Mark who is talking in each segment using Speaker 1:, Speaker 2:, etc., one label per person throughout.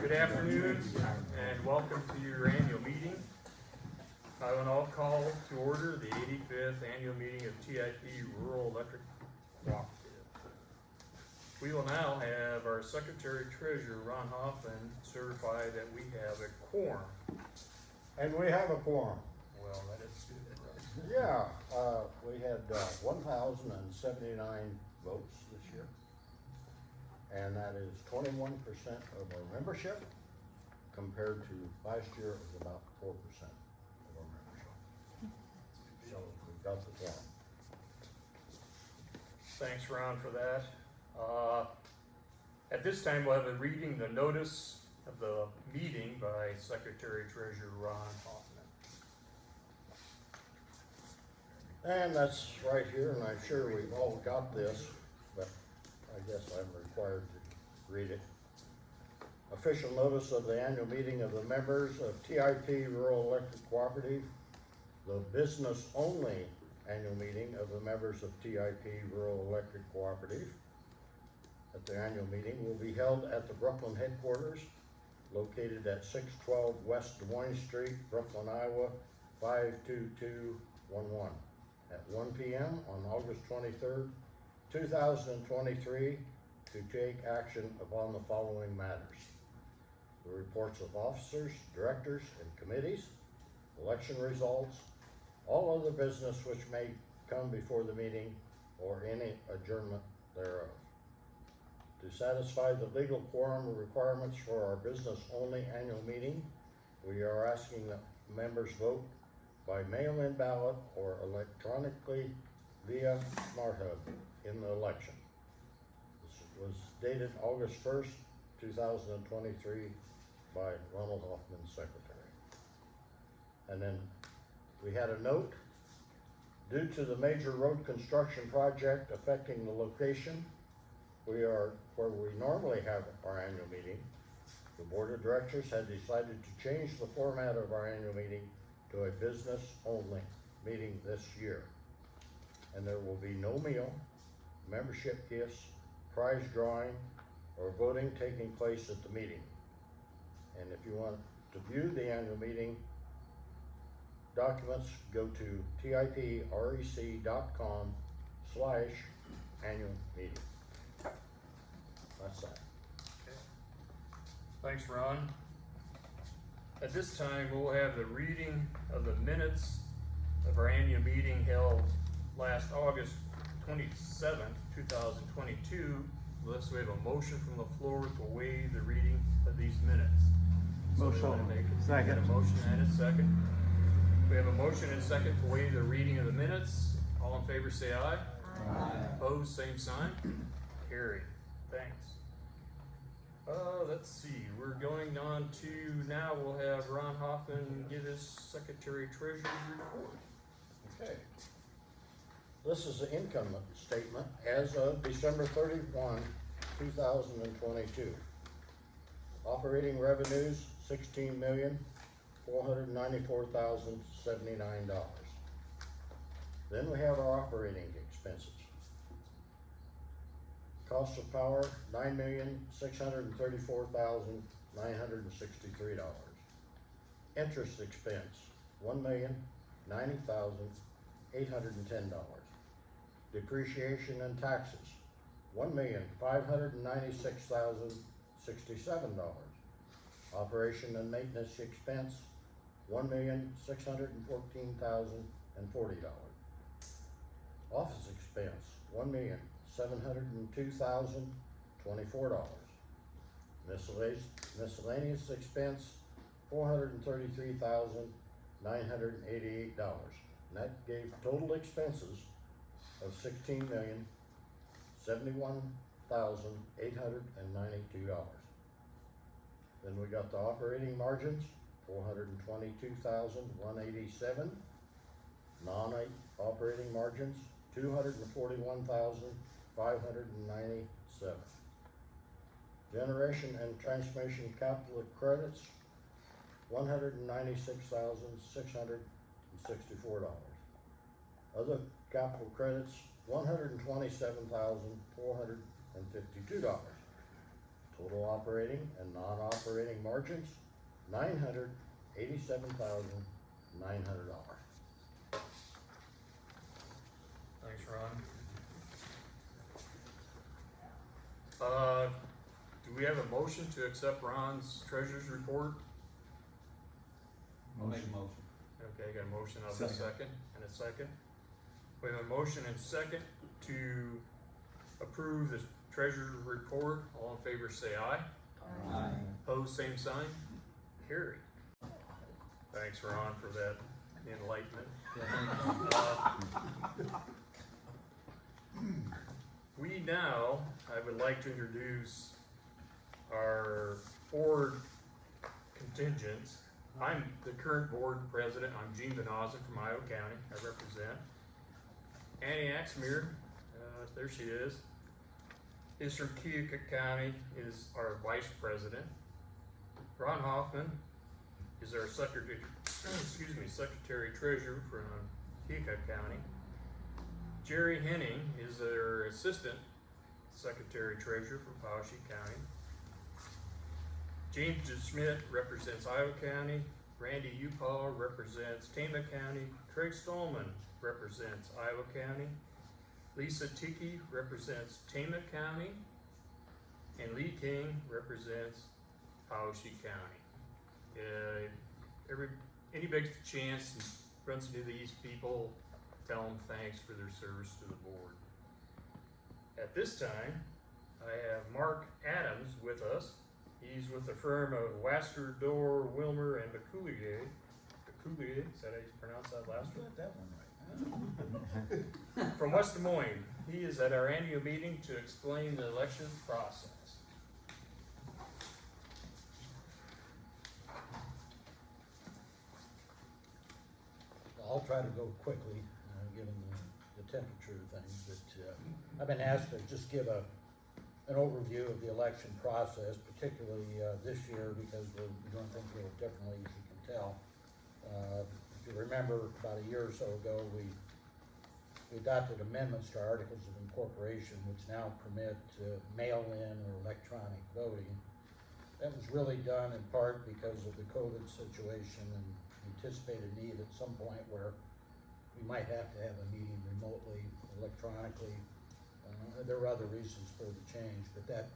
Speaker 1: Good afternoon and welcome to your annual meeting. I will now call to order the 85th annual meeting of T.I.P. Rural Electric Cooperative. We will now have our Secretary Treasurer Ron Hoffman certify that we have a quorum.
Speaker 2: And we have a quorum.
Speaker 1: Well, that is good.
Speaker 2: Yeah, we had 1,079 votes this year. And that is 21% of our membership, compared to last year it was about 4% of our membership. So we've got the quorum.
Speaker 1: Thanks, Ron, for that. At this time, we'll have a reading the notice of the meeting by Secretary Treasurer Ron Hoffman.
Speaker 2: And that's right here, and I'm sure we've all got this, but I guess I'm required to read it. Official notice of the annual meeting of the members of T.I.P. Rural Electric Cooperative. The business-only annual meeting of the members of T.I.P. Rural Electric Cooperative. At the annual meeting will be held at the Brooklyn headquarters, located at 612 West Des Moines Street, Brooklyn, Iowa, 52211, at 1 p.m. on August 23rd, 2023, to take action upon the following matters: the reports of officers, directors, and committees, election results, all other business which may come before the meeting, or any adjournment thereof. To satisfy the legal quorum requirements for our business-only annual meeting, we are asking that members vote by mail-in ballot or electronically via Smart Hub in the election. This was dated August 1st, 2023 by Ronald Hoffman, Secretary. And then we had a note: due to the major road construction project affecting the location where we normally have our annual meeting, the Board of Directors had decided to change the format of our annual meeting to a business-only meeting this year. And there will be no meal, membership gifts, prize drawing, or voting taking place at the meeting. And if you want to view the annual meeting documents, go to tiprec.com/annual meeting. That's that.
Speaker 1: Okay. Thanks, Ron. At this time, we'll have the reading of the minutes of our annual meeting held last August 27th, 2022. Unless we have a motion from the floor to waive the reading of these minutes.
Speaker 3: Motion.
Speaker 1: Second. We got a motion and a second. We have a motion and a second to waive the reading of the minutes. All in favor say aye.
Speaker 3: Aye.
Speaker 1: Opposed, same sign. Carried. Thanks. Let's see, we're going on to, now we'll have Ron Hoffman give his Secretary Treasurer's report.
Speaker 2: Okay. This is the income statement as of December 31, 2022. Operating revenues, $16,494,079. Then we have our operating expenses. Cost of power, $9,634,963. Interest expense, $1,090,810. Depreciation and taxes, $1,596,067. Operation and maintenance expense, $1,614,040. Office expense, $1,702,024. Miscellaneous expense, $433,988. And that gave total expenses of $16,071,892. Then we got the operating margins, $422,187. Non-operating margins, $241,597. Generation and transmission capital credits, $196,664. Other capital credits, $127,452. Total operating and non-operating margins, $987,900.
Speaker 1: Thanks, Ron. Do we have a motion to accept Ron's treasurer's report?
Speaker 3: Motion.
Speaker 1: Okay, got a motion, I'll be
Speaker 3: Second.
Speaker 1: second, and a second. We have a motion and second to approve the treasurer's report. All in favor say aye.
Speaker 3: Aye.
Speaker 1: Opposed, same sign. Carried. Thanks, Ron, for that enlightenment. We now, I would like to introduce our board contingents. I'm the current board president. I'm Gene Benazin from Iowa County. I represent. Annie Axmere, there she is from Keokuk County, is our vice president. Ron Hoffman is our secretary treasurer from Keokuk County. Jerry Henning is our assistant secretary treasurer from Powashik County. James Schmidt represents Iowa County. Randy Upall represents Tama County. Craig Stallman represents Iowa County. Lisa Tiki represents Tama County. And Lee King represents Powashik County. Anybody gets a chance and runs into these people, tell them thanks for their service to the board. At this time, I have Mark Adams with us. He's with the firm of Wasker, Dorr, Wilmer, and McCoulier. McCoulier, is that how you pronounce that last one?
Speaker 3: Got that one right.
Speaker 1: From West Des Moines. He is at our annual meeting to explain the election process.
Speaker 4: I'll try to go quickly, given the temperature of things, but I've been asked to just give an overview of the election process, particularly this year, because we're doing things a little differently, as you can tell. If you remember, about a year or so ago, we adopted amendments to our Articles of Incorporation, which now permit mail-in or electronic voting. That was really done in part because of the COVID situation and anticipated need at some point where we might have to have a meeting remotely, electronically. There were other reasons for the change, but that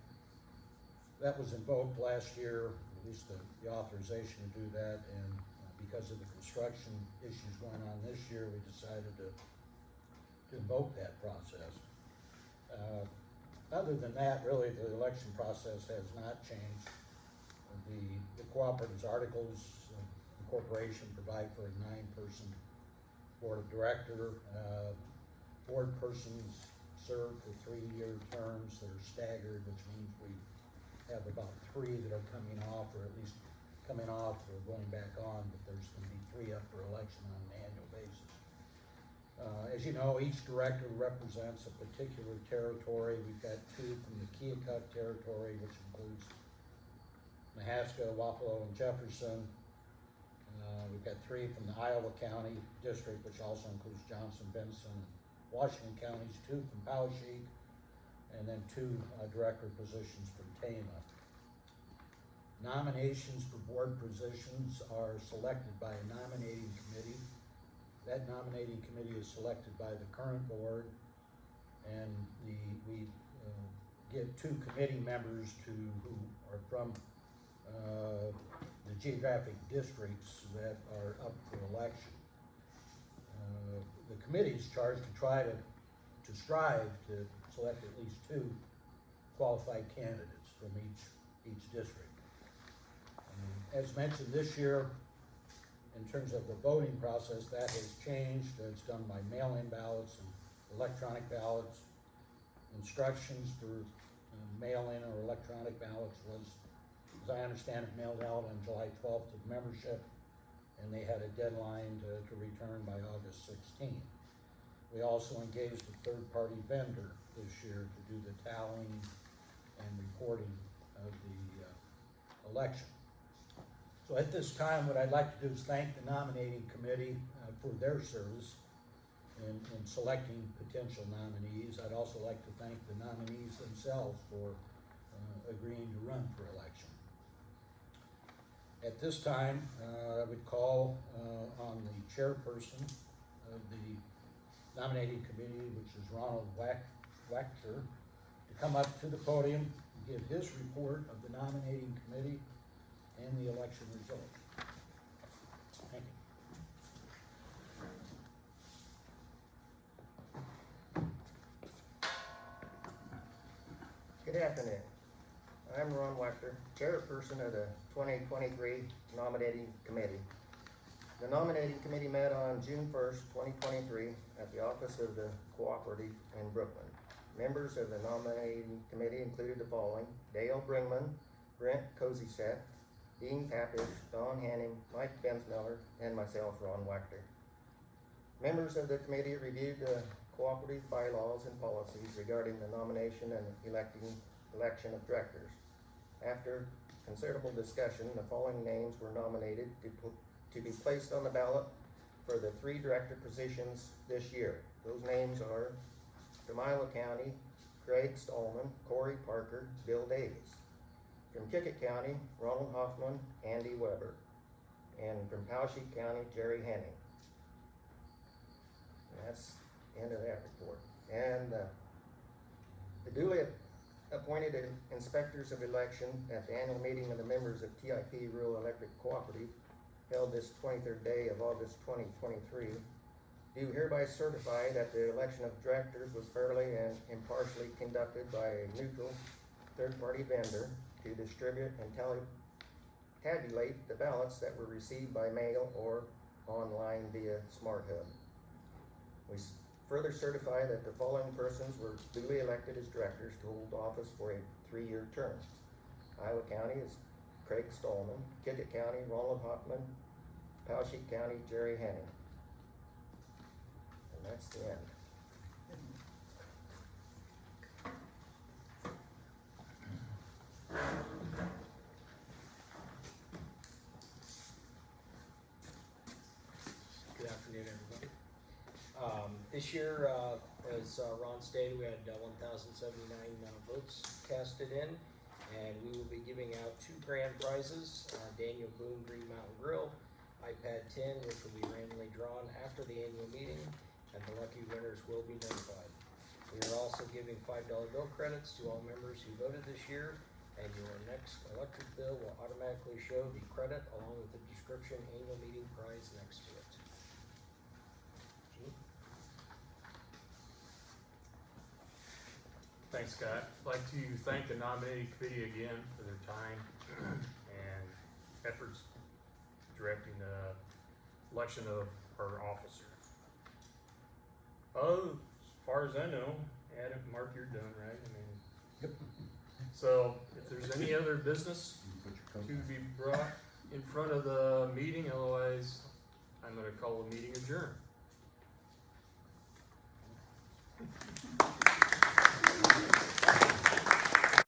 Speaker 4: was invoked last year, at least the authorization to do that, and because of the construction issues going on this year, we decided to invoke that process. Other than that, really, the election process has not changed. The Cooperative's Articles of Incorporation provide for a 9-person board of director. Board persons serve for 3-year terms that are staggered, which means we have about 3 that are coming off, or at least coming off or going back on, but there's going to be 3 up for election on an annual basis. As you know, each director represents a particular territory. We've got 2 from the Keokuk territory, which includes Mahaska, Wapello, and Jefferson. We've got 3 from the Iowa County district, which also includes Johnson, Benson, and Washington counties, 2 from Powashik, and then 2 director positions from Tama. Nominations for board positions are selected by a nominating committee. That nominating committee is selected by the current board, and we get 2 committee members who are from the geographic districts that are up for election. The committee is charged to strive to select at least 2 qualified candidates from each district. As mentioned this year, in terms of the voting process, that has changed. It's done by mail-in ballots and electronic ballots. Instructions for mail-in or electronic ballots was, as I understand it, mailed out on July 12th to membership, and they had a deadline to return by August 16th. We also engaged a third-party vendor this year to do the tallying and reporting of the election. So at this time, what I'd like to do is thank the nominating committee for their service in selecting potential nominees. I'd also like to thank the nominees themselves for agreeing to run for election. At this time, I would call on the chairperson of the nominating committee, which is Ronald Wachter, to come up to the podium and give his report of the nominating committee and the election results. Thank you.
Speaker 5: Good afternoon. I'm Ron Wachter, chairperson of the 2023 nominating committee. The nominating committee met on June 1st, 2023 at the office of the Cooperative in Brooklyn. Members of the nominating committee included the following: Dale Bringman, Brent Kozisek, Dean Pappish, Don Hanning, Mike Bensmiller, and myself, Ron Wachter. Members of the committee reviewed the cooperative bylaws and policies regarding the nomination and election of directors. After considerable discussion, the following names were nominated to be placed on the ballot for the 3 director positions this year. Those names are from Iowa County, Craig Stallman, Corey Parker, Bill Davis. From Kickett County, Ronald Hoffman, Andy Weber. And from Poweshiek County, Jerry Henning. And that's the end of that report. And the duly appointed inspectors of election at the annual meeting of the members of T.I.P. Rural Electric Cooperative held this 23rd day of August 2023, do hereby certify that the election of directors was fairly and impartially conducted by a neutral third-party vendor to distribute and tabulate the ballots that were received by mail or online via Smart Hub. We further certify that the following persons were duly elected as directors to hold office for a 3-year term. Iowa County is Craig Stallman, Kickett County, Ronald Hoffman, Poweshiek County, Jerry Henning. And that's the end.
Speaker 6: Good afternoon, everybody. This year, as Ron stated, we had 1,079 votes casted in, and we will be giving out 2 grand prizes, Daniel Boone Green Mountain Grill, iPad 10, which will be randomly drawn after the annual meeting, and the lucky winners will be notified. We are also giving $5 bill credits to all members who voted this year, and your next electric bill will automatically show the credit along with the description annual meeting prize next to it. Gene?
Speaker 1: Thanks, Scott. I'd like to thank the nominating committee again for their time and efforts directing the election of our officers. Oh, as far as I know, Adam, Mark, you're done, right? I mean,
Speaker 4: Yep.
Speaker 1: so if there's any other business to be brought in front of the meeting, otherwise I'm gonna call the meeting adjourned.